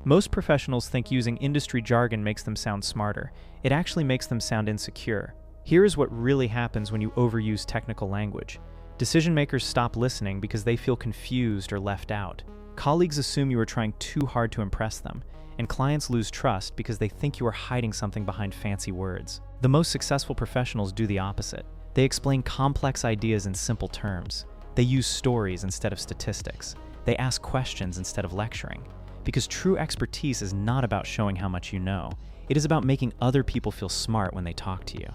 Most professionals think using industry jargon makes them sound smarter. It actually makes them sound insecure. Here is what really happens when you overuse technical language. Decision makers stop listening because they feel confused or left out. Colleagues assume you are trying too hard to impress them, and clients lose trust because they think you are hiding something behind fancy words. The most successful professionals do the opposite. They explain complex ideas in simple terms. They use stories instead of statistics. They ask questions instead of lecturing. Because true expertise is not about showing how much you know. It is about making other people feel smart when they talk to you.